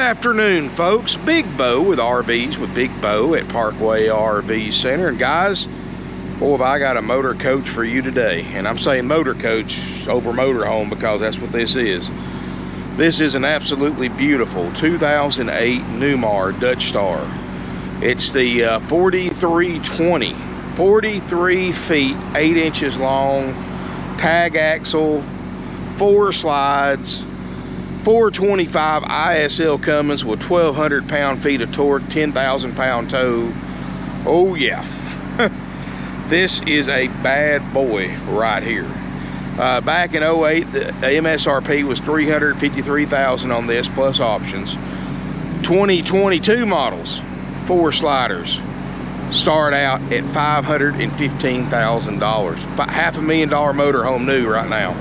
afternoon, folks. Big Bo with RVs with Big Bo at Parkway RV Center. And guys, boy, have I got a motor coach for you today. And I'm saying motor coach over motorhome because that's what this is. This is an absolutely beautiful 2008 Newmar Dutchstar. It's the 4320, 43 feet, 8 inches long, tag axle, 4 slides, 425 ISL Cummins with 1,200 pound-feet of torque, 10,000 pound tow. Oh yeah, this is a bad boy right here. Back in 08, the MSRP was $353,000 on this plus options. 2022 models, 4 sliders, start out at $515,000. $500,000 motorhome new right now.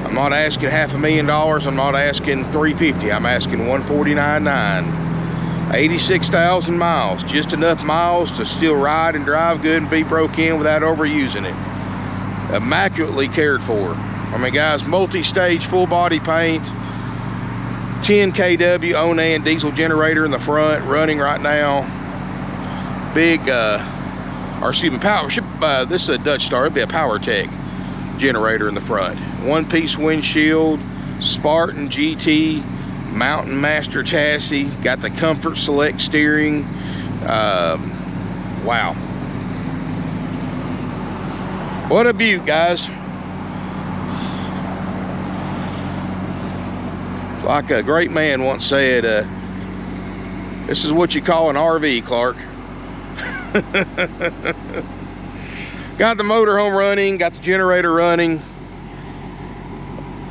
I'm not asking $500,000. I'm not asking $350,000. I'm asking $149,900. 86,000 miles, just enough miles to still ride and drive good and be broke in without overusing it. Immaculately cared for. I mean, guys, multi-stage full body paint, 10 kW Awning diesel generator in the front, running right now. Big, power. This is a Dutchstar. It'd be a PowerTech generator in the front. One-piece windshield, Spartan GT, Mountain Master chassis. Got the Comfort Select steering. Wow. What a beaut, guys. Like a great man once said, this is what you call an RV, Clark. Got the motorhome running, got the generator running.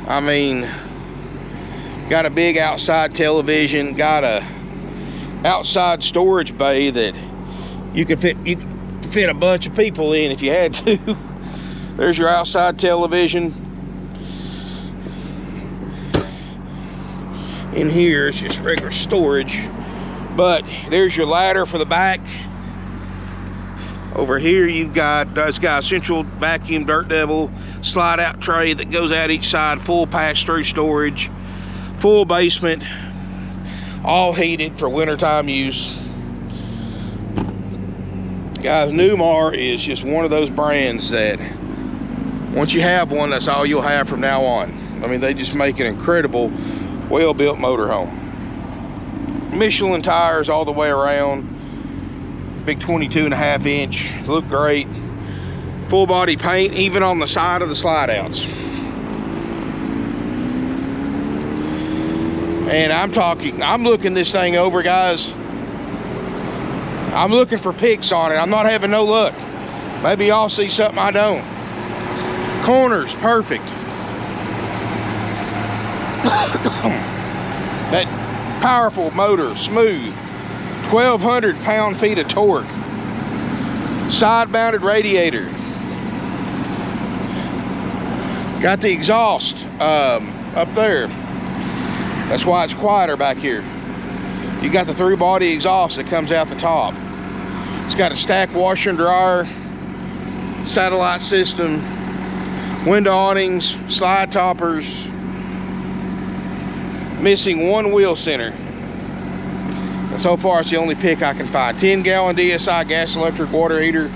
I mean, got a big outside television, got a outside storage bay that you could fit a bunch of people in if you had to. There's your outside television. In here, it's just regular storage. But there's your ladder for the back. Over here, you've got, it's got a central vacuum dirt devil slide out tray that goes out each side, full pass-through storage, full basement, all heated for wintertime use. Guys, Newmar is just one of those brands that once you have one, that's all you'll have from now on. I mean, they just make an incredible, well-built motorhome. Michelin tires all the way around. Big 22.5 inch, look great. Full body paint, even on the side of the slide outs. And I'm looking this thing over, guys. I'm looking for pics on it. I'm not having no luck. Maybe y'all see something I don't. Corners, perfect. That powerful motor, smooth. 1,200 pound-feet of torque. Side-mounted radiator. Got the exhaust up there. That's why it's quieter back here. You got the through-body exhaust that comes out the top. It's got a stack washer and dryer, satellite system, window awnings, slide toppers. Missing one wheel center. And so far, it's the only pick I can find. 10-gallon DSI gas electric water heater.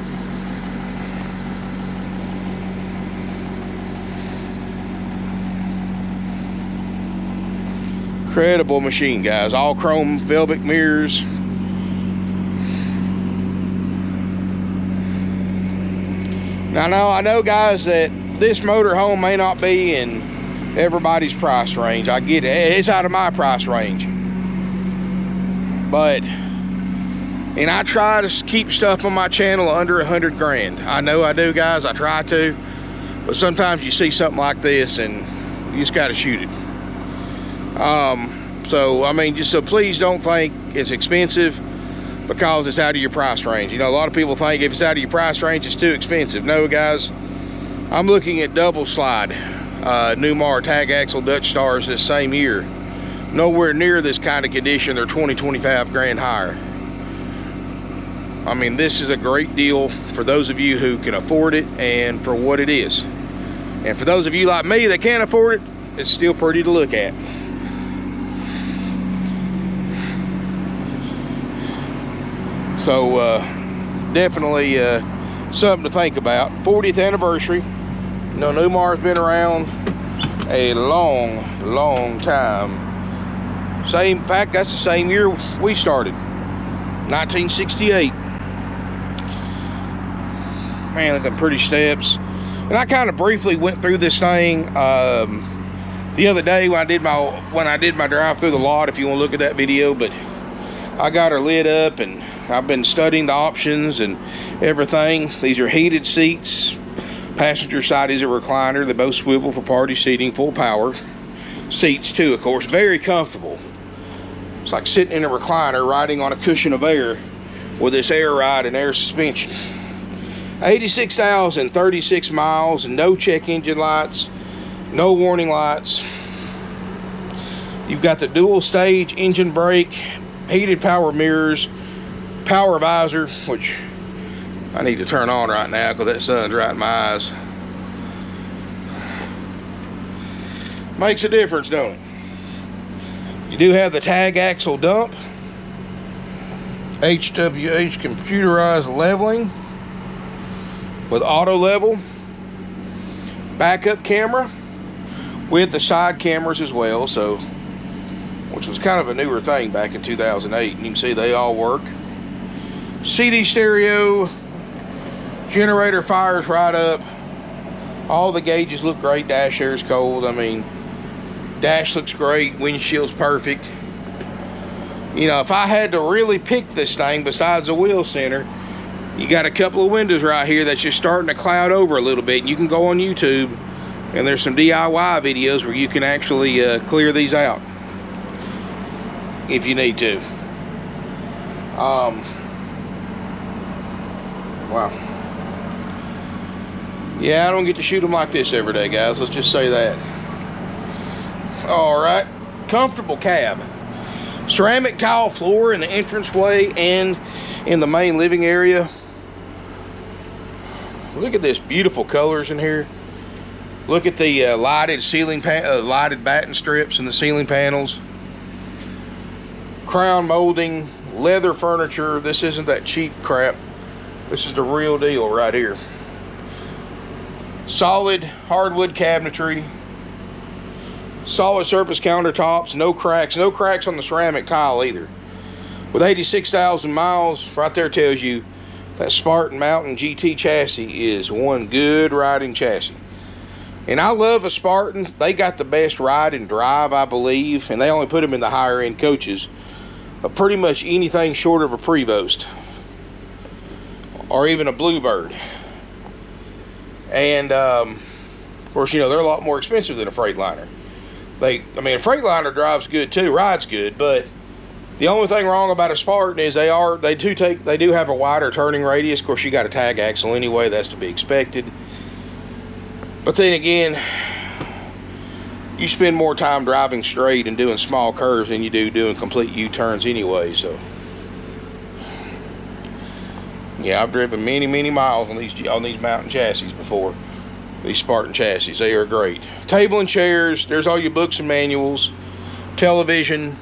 Incredible machine, guys. All chrome velvet mirrors. Now, I know, guys, that this motorhome may not be in everybody's price range. I get it. It's out of my price range. But, and I try to keep stuff on my channel under 100 grand. I know I do, guys. I try to. But sometimes you see something like this and you just got to shoot it. So, I mean, just so please don't think it's expensive because it's out of your price range. You know, a lot of people think if it's out of your price range, it's too expensive. No, guys. I'm looking at double slide Newmar tag axle Dutchstars this same year. Nowhere near this kind of condition. They're 20-25 grand higher. I mean, this is a great deal for those of you who can afford it and for what it is. And for those of you like me that can't afford it, it's still pretty to look at. So definitely something to think about. 40th anniversary. You know, Newmar's been around a long time. In fact, that's the same year we started, 1968. Man, look at pretty steps. And I kind of briefly went through this thing the other day when I did my drive through the lot, if you want to look at that video. But I got her lit up, and I've been studying the options and everything. These are heated seats. Passenger side is a recliner. They both swivel for party seating, full power. Seats too, of course, very comfortable. It's like sitting in a recliner riding on a cushion of air with this air ride and air suspension. 86,036 miles, and no check engine lights, no warning lights. You've got the dual stage engine brake, heated power mirrors, power visor, which I need to turn on right now because that sun's right in my eyes. Makes a difference, don't it? You do have the Tag Axle dump, HWH computerized leveling with auto level, backup camera with the side cameras as well, so which was kind of a newer thing back in 2008. And you can see they all work. CD stereo, generator fires right up. All the gauges look great. Dash air is cold. I mean, dash looks great. Windshield's perfect. You know, if I had to really pick this thing besides the wheel center, you got a couple of windows right here that's just starting to cloud over a little bit. And you can go on YouTube, and there's some DIY videos where you can actually clear these out if you need to. Wow. Yeah, I don't get to shoot them like this every day, guys. Let's just say that. All right, comfortable cab. Ceramic tile floor in the entranceway and in the main living area. Look at this beautiful colors in here. Look at the lighted ceiling lighted batten strips in the ceiling panels. Crown molding, leather furniture. This isn't that cheap crap. This is the real deal right here. Solid hardwood cabinetry. Solid surface countertops. No cracks. No cracks on the ceramic tile either. With 86,000 miles, right there tells you that Spartan Mountain GT chassis is one good riding chassis. And I love a Spartan. They got the best ride and drive, I believe. And they only put them in the higher end coaches. But pretty much anything short of a Prevost. Or even a Bluebird. And of course, you know, they're a lot more expensive than a Freightliner. I mean, a Freightliner drives good too, rides good, but the only thing wrong about a Spartan is they do have a wider turning radius. Of course, you got a Tag axle anyway, that's to be expected. But then again, you spend more time driving straight and doing small curves than you do doing complete U-turns anyway, so. Yeah, I've driven many miles on these mountain chassis before. These Spartan chassis, they are great. Table and chairs, there's all your books and manuals, television,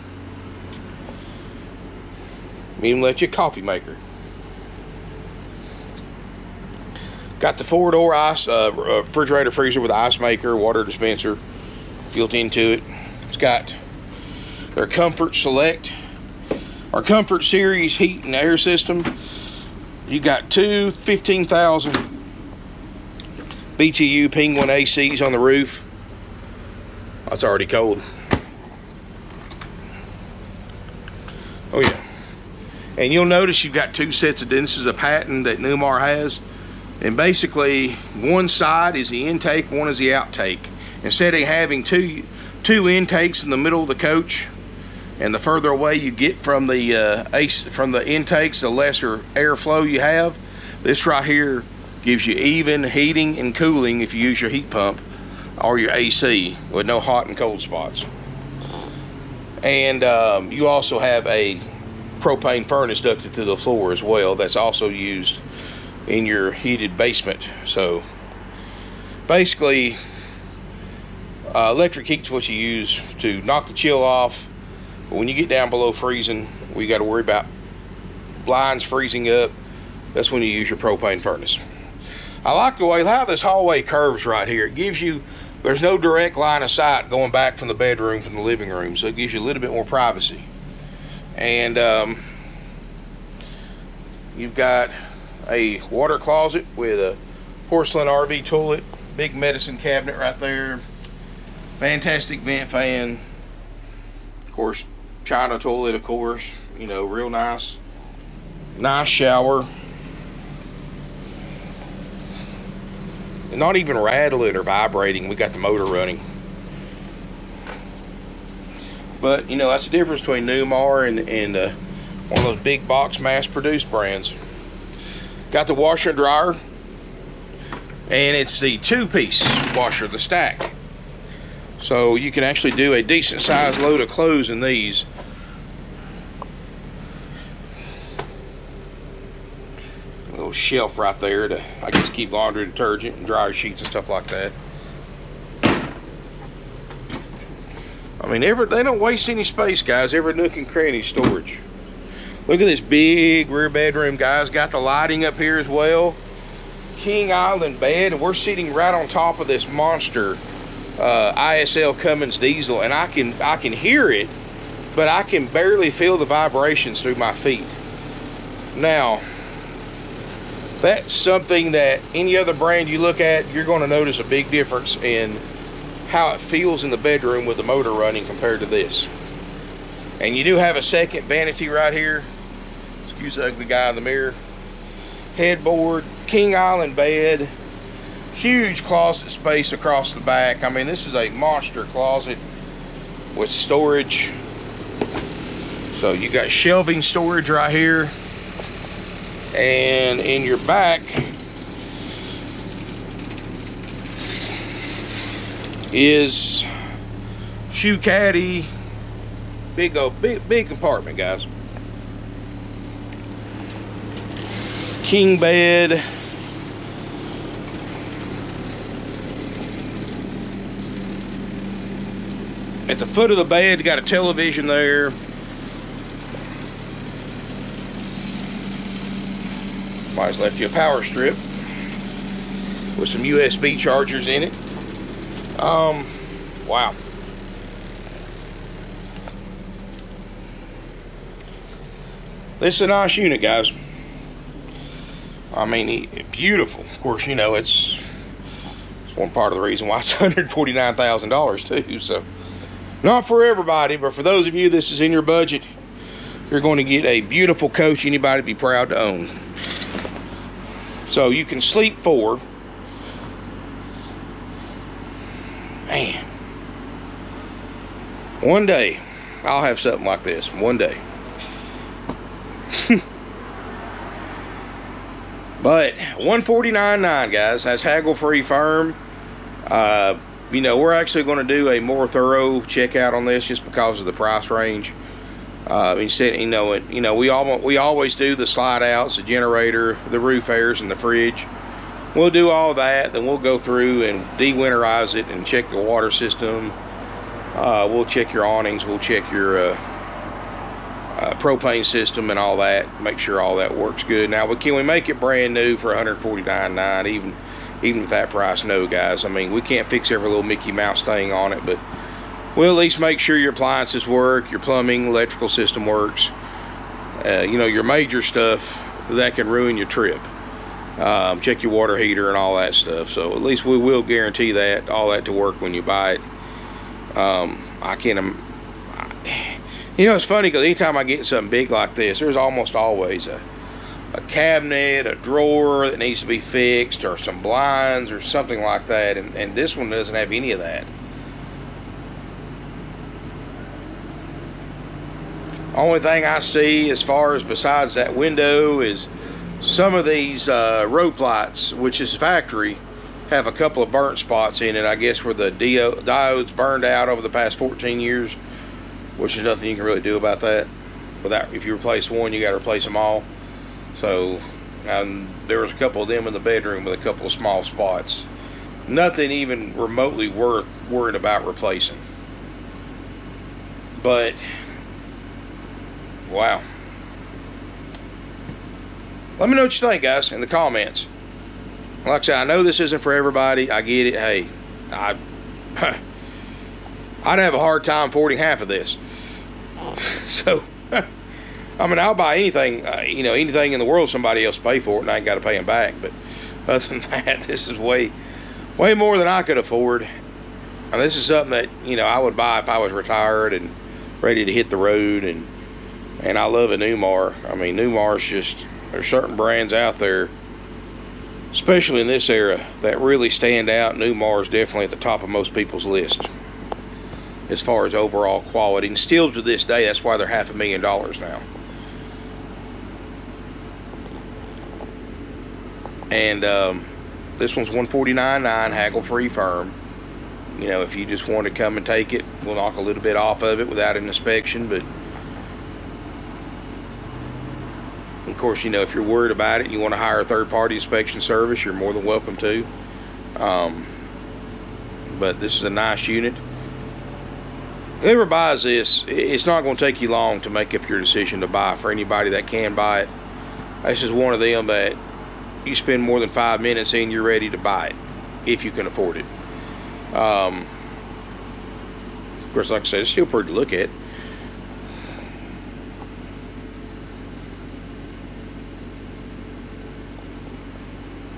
even let you a coffee maker. Got the 4-door ice refrigerator freezer with ice maker, water dispenser built into it. It's got their Comfort Select or Comfort Series heat and air system. You got two 15,000 BTU Penguin ACs on the roof. Oh, it's already cold. Oh yeah. And you'll notice you've got two sets of this is a patent that Newmar has. And basically, one side is the intake, one is the outtake. Instead of having two intakes in the middle of the coach, and the further away you get from the intakes, the lesser airflow you have. This right here gives you even heating and cooling if you use your heat pump or your AC with no hot and cold spots. And you also have a propane furnace ducted to the floor as well. That's also used in your heated basement. So basically, electric heat's what you use to knock the chill off. But when you get down below freezing, we got to worry about lines freezing up, that's when you use your propane furnace. I like the way how this hallway curves right here. It gives you, there's no direct line of sight going back from the bedroom, from the living room, so it gives you a little bit more privacy. And you've got a water closet with a porcelain RV toilet, big medicine cabinet right there, fantastic vent fan, of course, China toilet, of course, you know, real nice shower. And not even rattling or vibrating. We got the motor running. But you know, that's the difference between Newmar and one of those big box mass-produced brands. Got the washer and dryer, and it's the 2-piece washer, the stack. So you can actually do a decent sized load of clothes in these. A little shelf right there to, I guess, keep laundry detergent and dryer sheets and stuff like that. I mean, they don't waste any space, guys. Every nook and cranny storage. Look at this big rear bedroom, guys. Got the lighting up here as well. King Island bed, and we're sitting right on top of this monster ISL Cummins diesel, and I can hear it, but I can barely feel the vibrations through my feet. Now, that's something that any other brand you look at, you're going to notice a big difference in how it feels in the bedroom with the motor running compared to this. And you do have a second vanity right here. Excuse the ugly guy in the mirror. Headboard, King Island bed, huge closet space across the back. I mean, this is a monster closet with storage. So you got shelving storage right here. And in your back is shoe caddy, big compartment, guys. King bed. At the foot of the bed, you got a television there. Somebody's left you a power strip with some USB chargers in it. Wow. This is a nice unit, guys. I mean, beautiful. Of course, you know, it's one part of the reason why it's $149,000 too. So, not for everybody, but for those of you this is in your budget, you're going to get a beautiful coach anybody would be proud to own. So you can sleep 4. Man, one day I'll have something like this. One day. But $149,900, guys. That's haggle-free firm. You know, we're actually going to do a more thorough checkout on this just because of the price range. Instead, you know, we always do the slide outs, the generator, the roof airs, and the fridge. We'll do all that, then we'll go through and de-winterize it and check the water system. We'll check your awnings, we'll check your propane system and all that, make sure all that works good. Now, can we make it brand new for $149,900 even at that price? No, guys. I mean, we can't fix every little Mickey Mouse thing on it, but we'll at least make sure your appliances work, your plumbing, electrical system works. You know, your major stuff that can ruin your trip. Check your water heater and all that stuff. So at least we will guarantee that all that to work when you buy it. You know, it's funny because anytime I get something big like this, there's almost always a cabinet, a drawer that needs to be fixed, or some blinds or something like that, and this one doesn't have any of that. Only thing I see as far as besides that window is some of these rope lights, which is factory, have a couple of burnt spots in it, I guess where the diodes burned out over the past 14 years, which is nothing you can really do about that. If you replace one, you got to replace them all. So there was a couple of them in the bedroom with a couple of small spots. Nothing even remotely worth worrying about replacing. But wow, Let me know what you think, guys, in the comments. Like I said, I know this isn't for everybody. I get it. Hey, I'd have a hard time affording half of this. So, I mean, I'll buy anything, you know, anything in the world somebody else pay for it, and I ain't got to pay them back. But other than that, this is way more than I could afford. And this is something that, you know, I would buy if I was retired and ready to hit the road. And I love a Newmar. I mean, Newmar's just, there's certain brands out there, especially in this era, that really stand out. Newmar's definitely at the top of most people's list as far as overall quality. And still to this day, that's why they're $500,000 now. And this one's $149.9, haggle-free firm. You know, if you just want to come and take it, we'll knock a little bit off of it without an inspection. But of course, you know, if you're worried about it and you want to hire a third-party inspection service, you're more than welcome to. But this is a nice unit. Whoever buys this, it's not going to take you long to make up your decision to buy. For anybody that can buy it, this is one of them that you spend more than 5 minutes and you're ready to buy it, if you can afford it. Of course, like I said, it's still pretty to look at.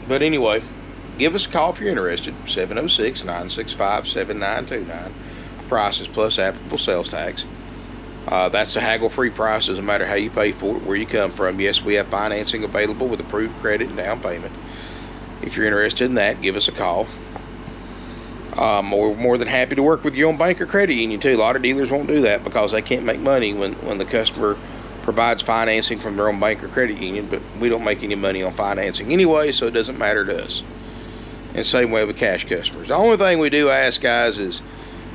But anyway, give us a call if you're interested. 706-965-7929. Prices plus applicable sales tax. That's a haggle-free price. Doesn't matter how you pay for it, where you come from. Yes, we have financing available with approved credit and down payment. If you're interested in that, give us a call. We're more than happy to work with your own bank or credit union too. A lot of dealers won't do that because they can't make money when the customer provides financing from their own bank or credit union. But we don't make any money on financing anyway, so it doesn't matter to us. And same way with cash customers. The only thing we do ask, guys, is,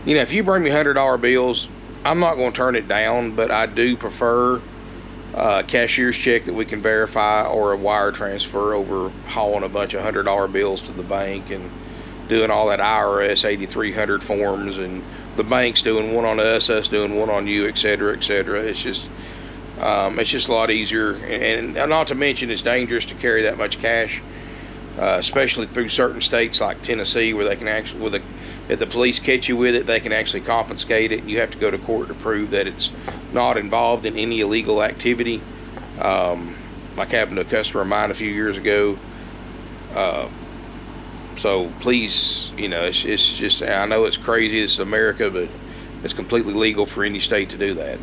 you know, if you bring me $100 bills, I'm not going to turn it down, but I do prefer a cashier's check that we can verify, or a wire transfer over hauling a bunch of $100 bills to the bank and doing all that IRS 8300 forms, and the bank's doing one on us doing one on you, etc., etc. It's just a lot easier, and not to mention it's dangerous to carry that much cash, especially through certain states like Tennessee, where they can actually, if the police catch you with it, they can actually confiscate it, and you have to go to court to prove that it's not involved in any illegal activity, like happened to a customer of mine a few years ago. So please, you know, it's just, I know it's crazy, this is America, but it's completely legal for any state to do that.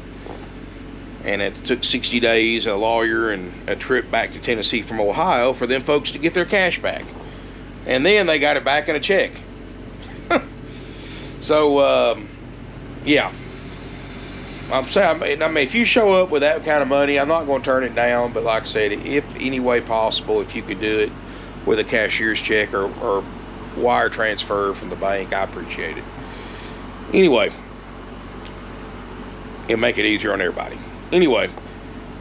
And it took 60 days, a lawyer, and a trip back to Tennessee from Ohio for them folks to get their cash back. And then they got it back in a check. So, yeah. I'm saying, I mean, if you show up with that kind of money, I'm not going to turn it down. But like I said, if any way possible, if you could do it with a cashier's check or wire transfer from the bank, I appreciate it. Anyway, it'll make it easier on everybody. Anyway,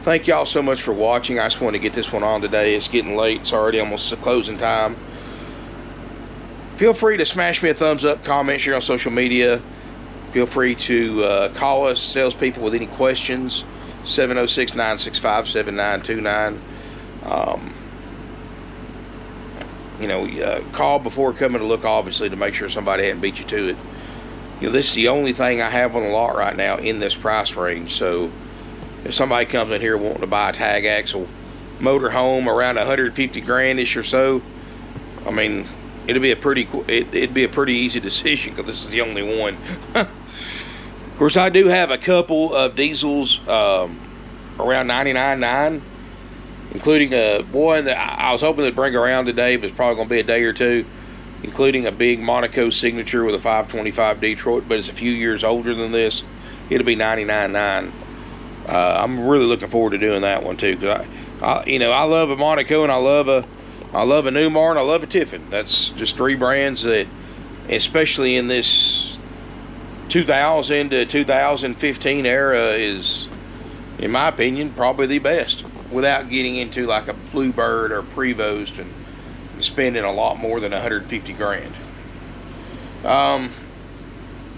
thank y'all so much for watching. I just want to get this one on today. It's getting late. It's already almost the closing time. Feel free to smash me a thumbs up, comment, share on social media. Feel free to call us, salespeople, with any questions. 706-965-7929. You know, call before coming to look, obviously, to make sure somebody hadn't beat you to it. You know, this is the only thing I have on the lot right now in this price range. So if somebody comes in here wanting to buy a Tag Axle motorhome around 150 grand-ish or so, I mean, it'd be a pretty easy decision, because this is the only one. Of course, I do have a couple of diesels around 99.9, including one that I was hoping to bring around today, but it's probably going to be a day or two, including a big Monaco signature with a 525 Detroit, but it's a few years older than this. It'll be 99.9. I'm really looking forward to doing that one too, because you know, I love a Monaco, and I love a Newmar, and I love a Tiffin. That's just three brands that, especially in this 2000 to 2015 era, is, in my opinion, probably the best, without getting into like a Bluebird or Prevost and spending a lot more than 150 grand.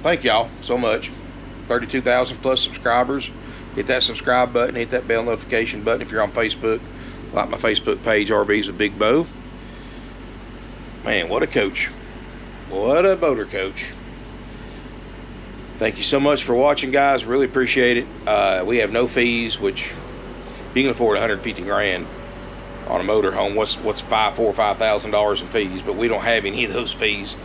Thank y'all so much. 32,000 plus subscribers. Hit that subscribe button, hit that bell notification button if you're on Facebook. Like my Facebook page, RVs with Big Bo. Man, what a coach. What a motor coach. Thank you so much for watching, guys. Really appreciate it. We have no fees, which you can afford 150 grand on a motorhome. What's $4,000 or $5,000 in fees? But we don't have any of those fees.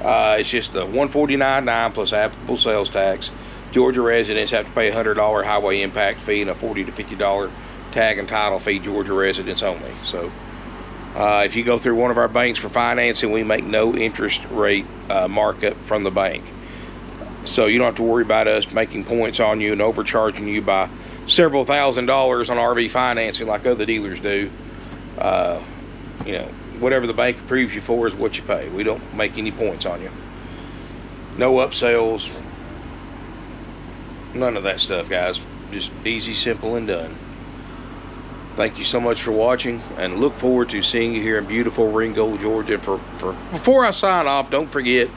It's just the $149.9 plus applicable sales tax. Georgia residents have to pay a $100 highway impact fee and a $40 to $50 tag and title fee. Georgia residents only. So if you go through one of our banks for financing, we make no interest rate markup from the bank. So you don't have to worry about us making points on you and overcharging you by several $1,000s on RV financing like other dealers do. You know, whatever the bank approves you for is what you pay. We don't make any points on you. No upsells. None of that stuff, guys. Just easy, simple, and done. Thank you so much for watching, and look forward to seeing you here in beautiful Ringgold, Georgia. Before I sign off, don't forget,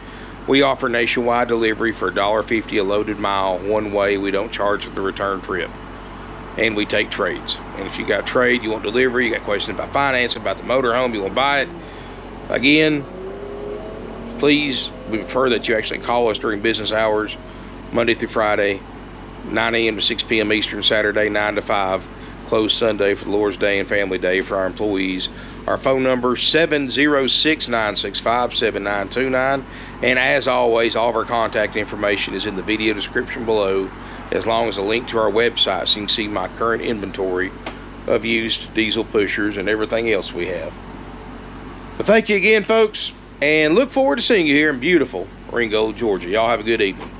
we offer nationwide delivery for $1.50 a loaded mile one way. We don't charge for the return trip. And we take trades. And if you got trade, you want delivery, you got questions about financing, about the motorhome, you want to buy it, again, please, we prefer that you actually call us during business hours, Monday through Friday, 9 a.m. to 6 p.m. Eastern, Saturday, 9 to 5. Closed Sunday for the Lord's Day and Family Day for our employees. Our phone number 706-965-7929, and as always, all of our contact information is in the video description below, as long as a link to our website so you can see my current inventory of used diesel pushers and everything else we have. But thank you again, folks, and look forward to seeing you here in beautiful Ringgold, Georgia. Y'all have a good evening.